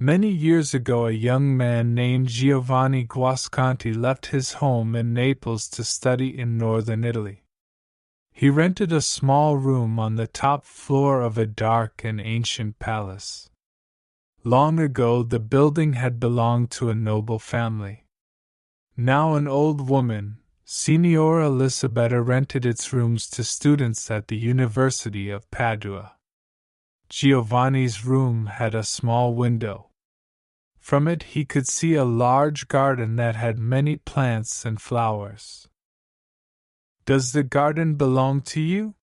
Many years ago, a young man named Giovanni Guasconti left his home in Naples to study in northern Italy. He rented a small room on the top floor of a dark and ancient palace. Long ago, the building had belonged to a noble family. Now an old woman, Signora Elisabetta, rented its rooms to students at the University of Padua. Giovanni's room had a small window. From it he could see a large garden that had many plants and flowers. "Does the garden belong to you?"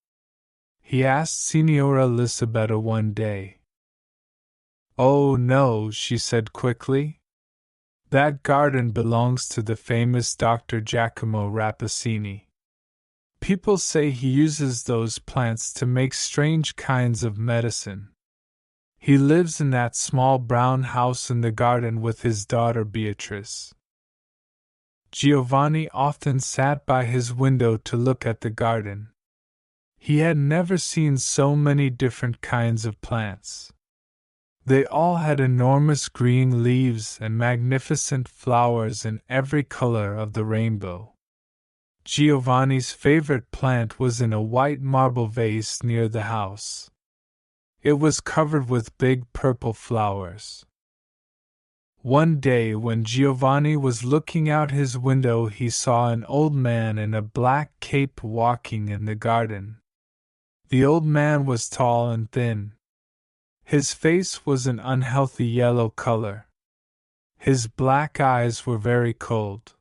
he asked Signora Elisabetta one day. "Oh no," she said quickly. "That garden belongs to the famous Dr. Giacomo Rappaccini. People say he uses those plants to make strange kinds of medicine. He lives in that small brown house in the garden with his daughter Beatrice." Giovanni often sat by his window to look at the garden. He had never seen so many different kinds of plants. They all had enormous green leaves and magnificent flowers in every color of the rainbow. Giovanni's favorite plant was in a white marble vase near the house. It was covered with big purple flowers. One day, when Giovanni was looking out his window, he saw an old man in a black cape walking in the garden. The old man was tall and thin. His face was an unhealthy yellow color. His black eyes were very cold.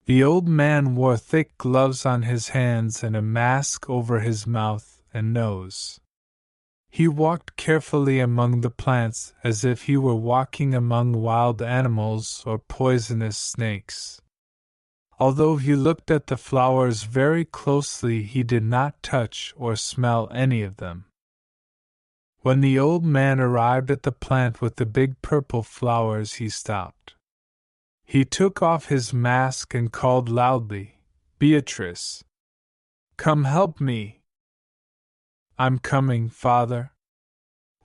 The old man wore thick gloves on his hands and a mask over his mouth and nose. He walked carefully among the plants as if he were walking among wild animals or poisonous snakes. Although he looked at the flowers very closely, he did not touch or smell any of them. When the old man arrived at the plant with the big purple flowers, he stopped. He took off his mask and called loudly, "Beatrice! Come help me!" "I'm coming, father."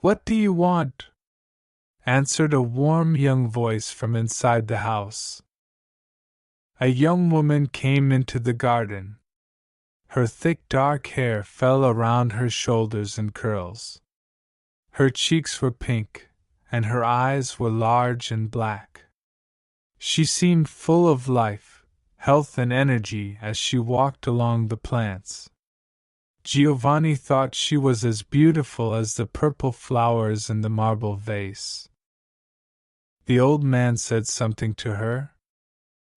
"What do you want?" answered a warm young voice from inside the house. A young woman came into the garden. Her thick dark hair fell around her shoulders in curls. Her cheeks were pink, and her eyes were large and black. She seemed full of life, health and energy as she walked along the plants. Giovanni thought she was as beautiful as the purple flowers in the marble vase. The old man said something to her.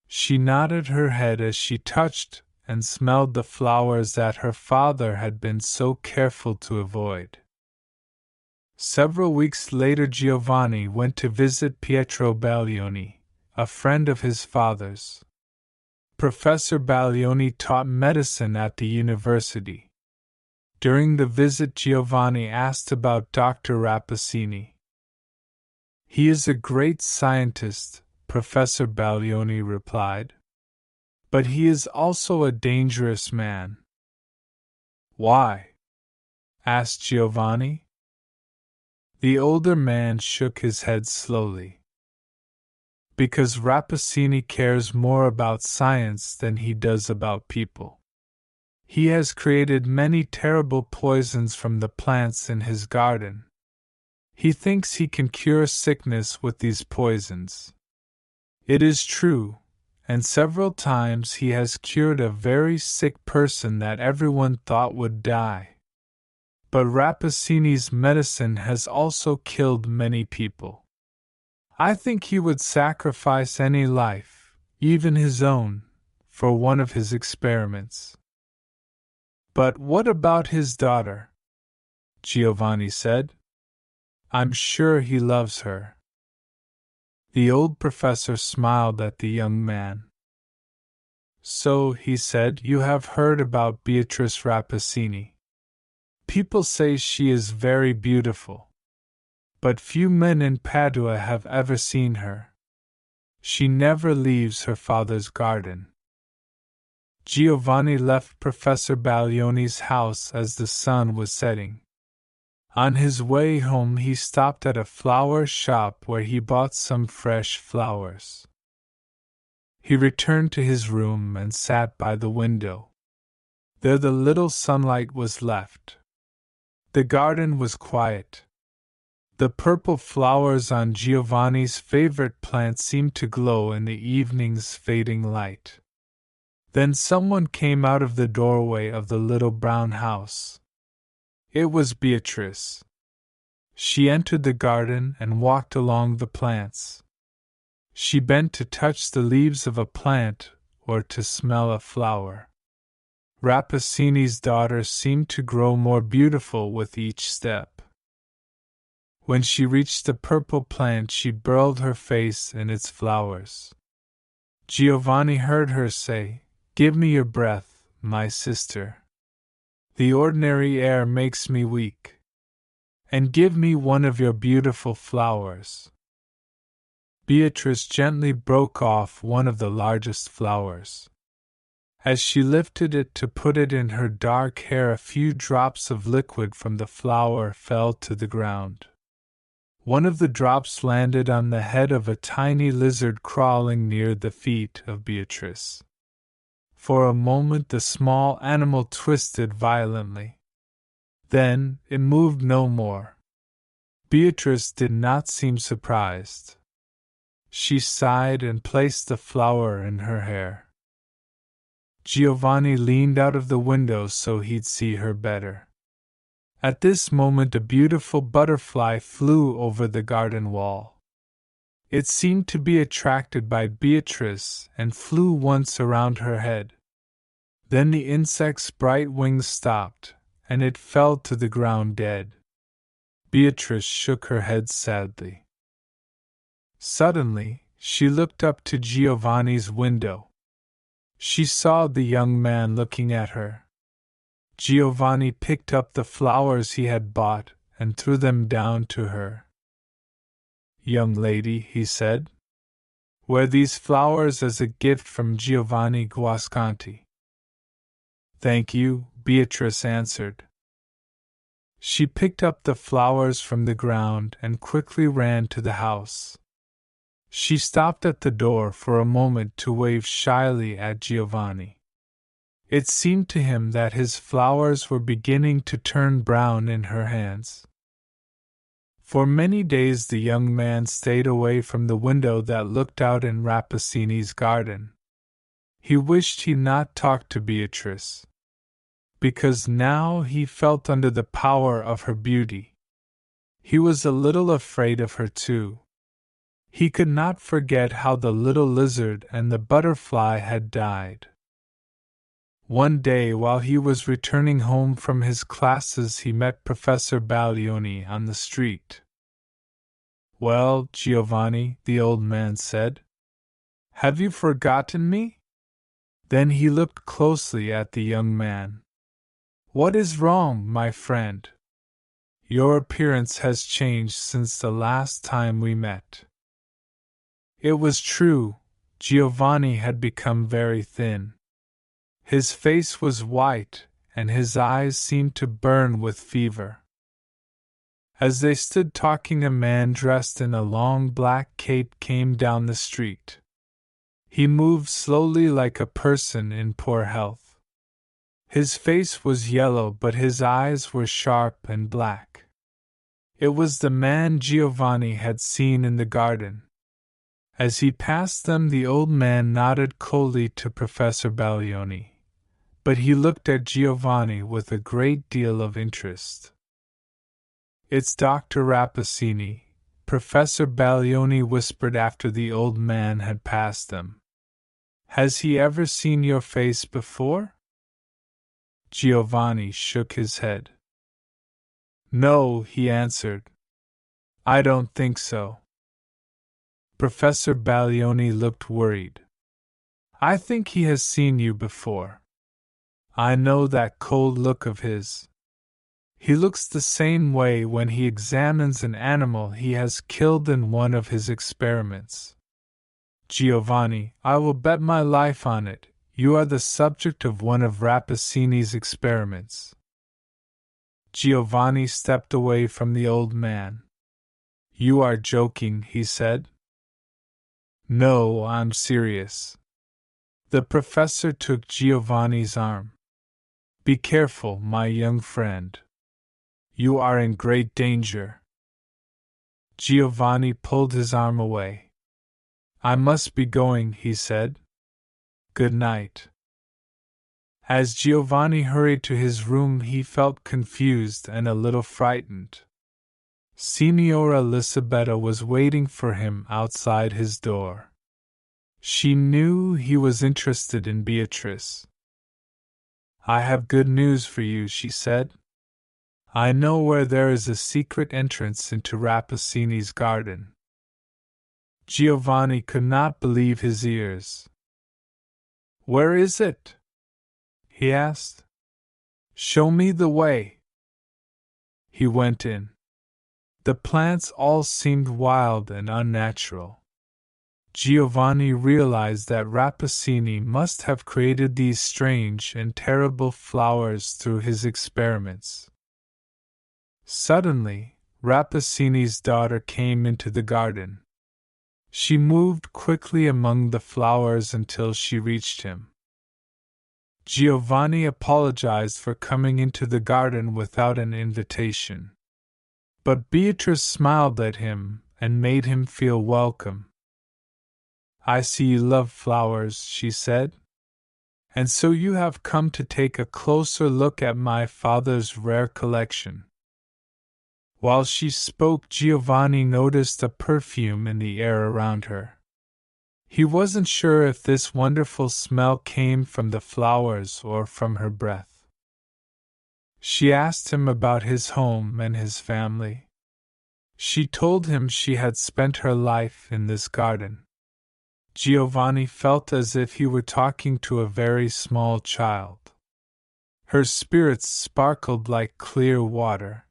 She nodded her head as she touched and smelled the flowers that her father had been so careful to avoid. Several weeks later, Giovanni went to visit Pietro Baglioni, a friend of his father's. Professor Baglioni taught medicine at the university. During the visit, Giovanni asked about Dr. Rappaccini. "He is a great scientist," Professor Baglioni replied. "But he is also a dangerous man." "Why?" asked Giovanni. The older man shook his head slowly. "Because Rappaccini cares more about science than he does about people. He has created many terrible poisons from the plants in his garden. He thinks he can cure sickness with these poisons. It is true, and several times he has cured a very sick person that everyone thought would die. But Rappaccini's medicine has also killed many people. I think he would sacrifice any life, even his own, for one of his experiments." "But what about his daughter?" Giovanni said. "I'm sure he loves her." The old professor smiled at the young man. "So," he said, "you have heard about Beatrice Rappaccini. People say she is very beautiful. But few men in Padua have ever seen her. She never leaves her father's garden." Giovanni left Professor Baglioni's house as the sun was setting. On his way home, he stopped at a flower shop where he bought some fresh flowers. He returned to his room and sat by the window. There the little sunlight was left. The garden was quiet. The purple flowers on Giovanni's favorite plant seemed to glow in the evening's fading light. Then someone came out of the doorway of the little brown house. It was Beatrice. She entered the garden and walked along the plants. She bent to touch the leaves of a plant or to smell a flower. Rappaccini's daughter seemed to grow more beautiful with each step. When she reached the purple plant, she burrowed her face in its flowers. Giovanni heard her say, "Give me your breath, my sister. The ordinary air makes me weak. And give me one of your beautiful flowers." Beatrice gently broke off one of the largest flowers. As she lifted it to put it in her dark hair, a few drops of liquid from the flower fell to the ground. One of the drops landed on the head of a tiny lizard crawling near the feet of Beatrice. For a moment the small animal twisted violently. Then, it moved no more. Beatrice did not seem surprised. She sighed and placed the flower in her hair. Giovanni leaned out of the window so he'd see her better. At this moment a beautiful butterfly flew over the garden wall. It seemed to be attracted by Beatrice and flew once around her head. Then the insect's bright wings stopped, and it fell to the ground dead. Beatrice shook her head sadly. Suddenly, she looked up to Giovanni's window. She saw the young man looking at her. Giovanni picked up the flowers he had bought and threw them down to her. "Young lady," he said, "wear these flowers as a gift from Giovanni Guasconti." "Thank you," Beatrice answered. She picked up the flowers from the ground and quickly ran to the house. She stopped at the door for a moment to wave shyly at Giovanni. It seemed to him that his flowers were beginning to turn brown in her hands. For many days the young man stayed away from the window that looked out in Rappaccini's garden. He wished he'd not talked to Beatrice, because now he felt under the power of her beauty. He was a little afraid of her too. He could not forget how the little lizard and the butterfly had died. One day while he was returning home from his classes he met Professor Baglioni on the street. "Well, Giovanni," the old man said, "have you forgotten me?" Then he looked closely at the young man. "What is wrong, my friend? Your appearance has changed since the last time we met." It was true, Giovanni had become very thin. His face was white, and his eyes seemed to burn with fever. As they stood talking, a man dressed in a long black cape came down the street. He moved slowly like a person in poor health. His face was yellow, but his eyes were sharp and black. It was the man Giovanni had seen in the garden. As he passed them, the old man nodded coldly to Professor Baglioni, but he looked at Giovanni with a great deal of interest. "It's Dr. Rappaccini," Professor Baglioni whispered after the old man had passed them. "Has he ever seen your face before?" Giovanni shook his head. "No," he answered. "I don't think so." Professor Baglioni looked worried. "I think he has seen you before. I know that cold look of his. He looks the same way when he examines an animal he has killed in one of his experiments. Giovanni, I will bet my life on it, you are the subject of one of Rappaccini's experiments." Giovanni stepped away from the old man. "You are joking," he said. "No, I'm serious." The professor took Giovanni's arm. "Be careful, my young friend. You are in great danger." Giovanni pulled his arm away. "I must be going," he said. "Good night." As Giovanni hurried to his room, he felt confused and a little frightened. Signora Elisabetta was waiting for him outside his door. She knew he was interested in Beatrice. "I have good news for you," she said. "I know where there is a secret entrance into Rappaccini's garden." Giovanni could not believe his ears. "Where is it?" he asked. "Show me the way." He went in. The plants all seemed wild and unnatural. Giovanni realized that Rappaccini must have created these strange and terrible flowers through his experiments. Suddenly, Rappaccini's daughter came into the garden. She moved quickly among the flowers until she reached him. Giovanni apologized for coming into the garden without an invitation. But Beatrice smiled at him and made him feel welcome. "I see you love flowers," she said. "And so you have come to take a closer look at my father's rare collection." While she spoke, Giovanni noticed a perfume in the air around her. He wasn't sure if this wonderful smell came from the flowers or from her breath. She asked him about his home and his family. She told him she had spent her life in this garden. Giovanni felt as if he were talking to a very small child. Her spirits sparkled like clear water.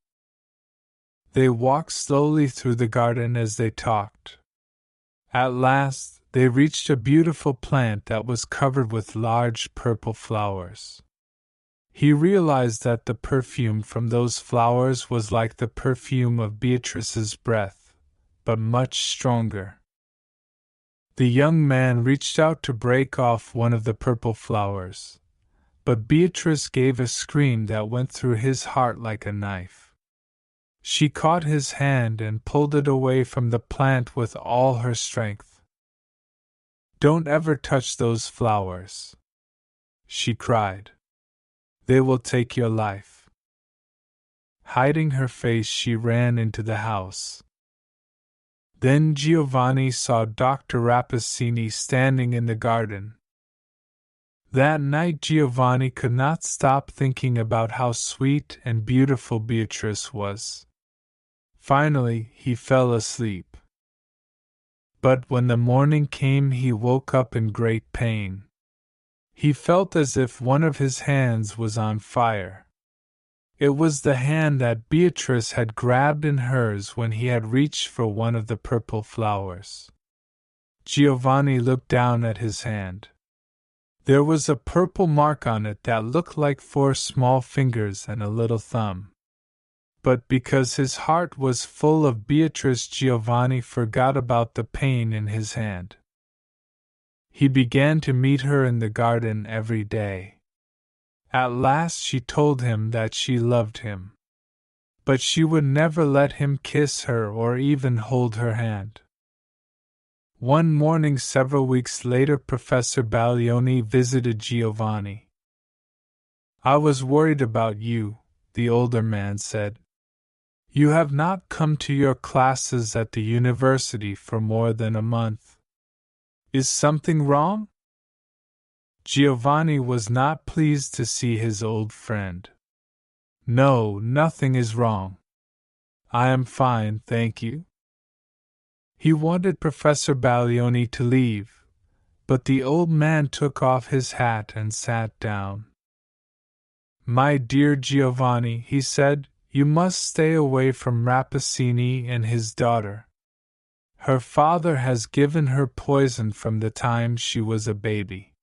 They walked slowly through the garden as they talked. At last, they reached a beautiful plant that was covered with large purple flowers. He realized that the perfume from those flowers was like the perfume of Beatrice's breath, but much stronger. The young man reached out to break off one of the purple flowers, but Beatrice gave a scream that went through his heart like a knife. She caught his hand and pulled it away from the plant with all her strength. "Don't ever touch those flowers," she cried. "They will take your life." Hiding her face, she ran into the house. Then Giovanni saw Dr. Rappaccini standing in the garden. That night Giovanni could not stop thinking about how sweet and beautiful Beatrice was. Finally, he fell asleep. But when the morning came, he woke up in great pain. He felt as if one of his hands was on fire. It was the hand that Beatrice had grabbed in hers when he had reached for one of the purple flowers. Giovanni looked down at his hand. There was a purple mark on it that looked like 4 small fingers and a little thumb. But because his heart was full of Beatrice, Giovanni forgot about the pain in his hand. He began to meet her in the garden every day. At last she told him that she loved him. But she would never let him kiss her or even hold her hand. One morning several weeks later, Professor Baglioni visited Giovanni. "I was worried about you," the older man said. "You have not come to your classes at the university for more than a month. Is something wrong?" Giovanni was not pleased to see his old friend. "No, nothing is wrong. I am fine, thank you." He wanted Professor Baglioni to leave, but the old man took off his hat and sat down. "My dear Giovanni," he said, "you must stay away from Rappaccini and his daughter. Her father has given her poison from the time she was a baby.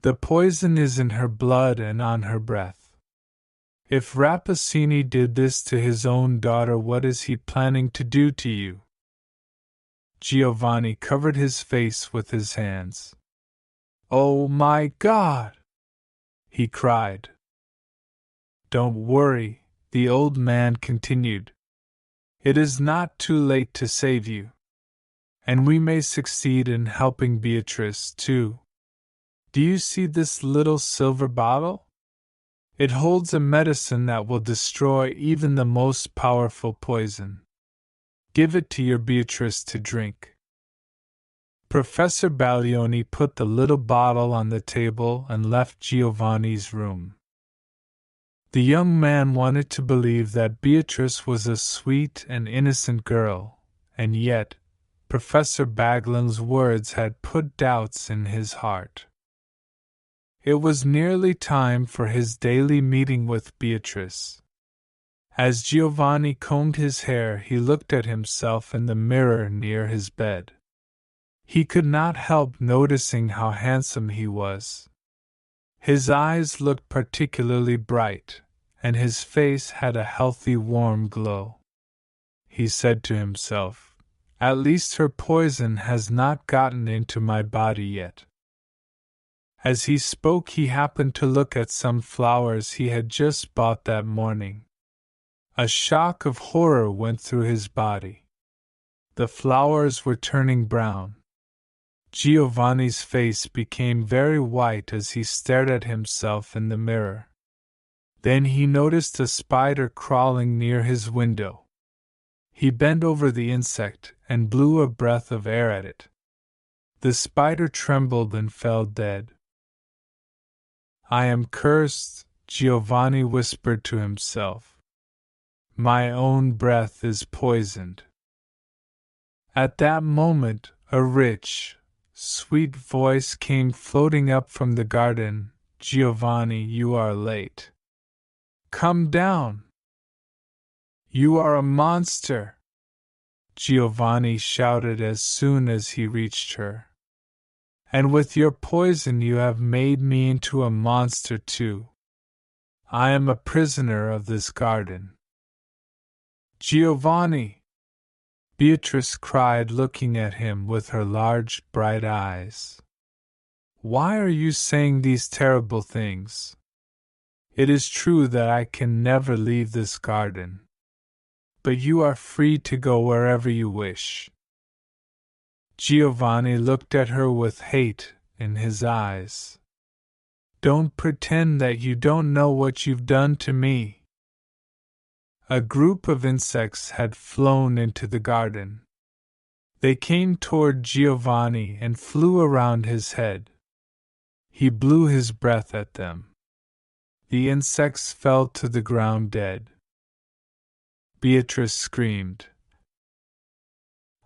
The poison is in her blood and on her breath. If Rappaccini did this to his own daughter, what is he planning to do to you? Giovanni covered his face with his hands. Oh my God! He cried. Don't worry, the old man continued. It is not too late to save you. And we may succeed in helping Beatrice, too. Do you see this little silver bottle? It holds a medicine that will destroy even the most powerful poison. Give it to your Beatrice to drink. Professor Baglioni put the little bottle on the table and left Giovanni's room. The young man wanted to believe that Beatrice was a sweet and innocent girl, and yet, Professor Baglion's words had put doubts in his heart. It was nearly time for his daily meeting with Beatrice. As Giovanni combed his hair, he looked at himself in the mirror near his bed. He could not help noticing how handsome he was. His eyes looked particularly bright, and his face had a healthy, warm glow. He said to himself, "At least her poison has not gotten into my body yet." As he spoke, he happened to look at some flowers he had just bought that morning. A shock of horror went through his body. The flowers were turning brown. Giovanni's face became very white as he stared at himself in the mirror. Then he noticed a spider crawling near his window. He bent over the insect and blew a breath of air at it. The spider trembled and fell dead. "I am cursed," Giovanni whispered to himself. "My own breath is poisoned." At that moment, a rich, sweet voice came floating up from the garden. "Giovanni, you are late. Come down. You are a monster," Giovanni shouted as soon as he reached her. "And with your poison you have made me into a monster too. I am a prisoner of this garden." "Giovanni!" Beatrice cried, looking at him with her large, bright eyes. "Why are you saying these terrible things? It is true that I can never leave this garden. But you are free to go wherever you wish." Giovanni looked at her with hate in his eyes. "Don't pretend that you don't know what you've done to me." A group of insects had flown into the garden. They came toward Giovanni and flew around his head. He blew his breath at them. The insects fell to the ground dead. Beatrice screamed.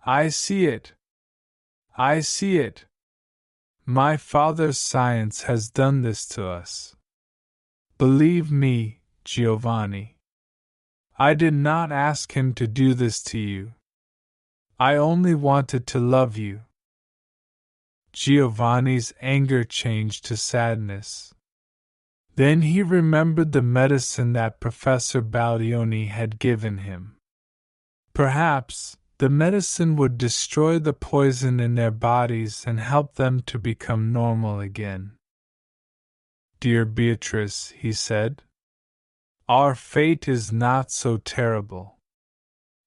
"I see it! I see it! My father's science has done this to us. Believe me, Giovanni. I did not ask him to do this to you. I only wanted to love you." Giovanni's anger changed to sadness. Then he remembered the medicine that Professor Baglioni had given him. Perhaps the medicine would destroy the poison in their bodies and help them to become normal again. "Dear Beatrice," he said, "our fate is not so terrible."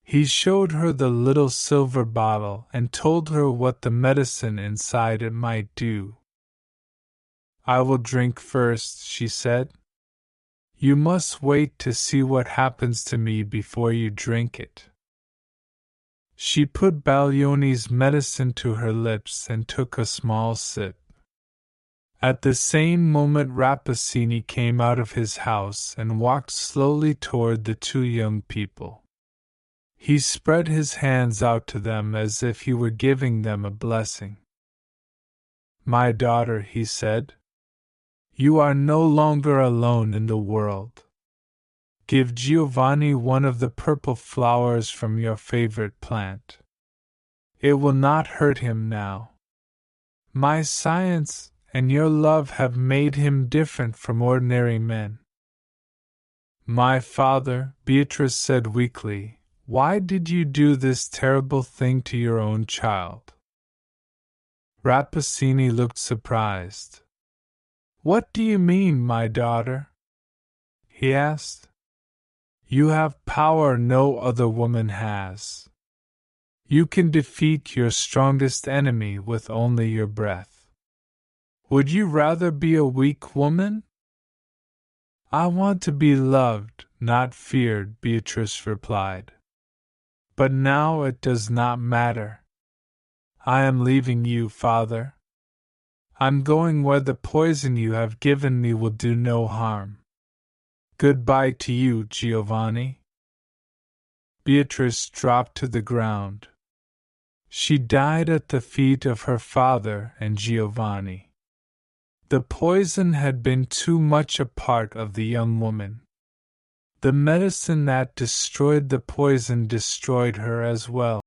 He showed her the little silver bottle and told her what the medicine inside it might do. "I will drink first," she said. "You must wait to see what happens to me before you drink it." She put Baglioni's medicine to her lips and took a small sip. At the same moment Rappaccini came out of his house and walked slowly toward the two young people. He spread his hands out to them as if he were giving them a blessing. "My daughter," he said, "you are no longer alone in the world. Give Giovanni one of the purple flowers from your favorite plant. It will not hurt him now. My science and your love have made him different from ordinary men." My father, Beatrice said weakly, why did you do this terrible thing to your own child? Rappaccini looked surprised. What do you mean, my daughter? He asked. You have power no other woman has. You can defeat your strongest enemy with only your breath. Would you rather be a weak woman? I want to be loved, not feared, Beatrice replied. But now it does not matter. I am leaving you, father. I'm going where the poison you have given me will do no harm. Goodbye to you, Giovanni. Beatrice dropped to the ground. She died at the feet of her father and Giovanni. The poison had been too much a part of the young woman. The medicine that destroyed the poison destroyed her as well.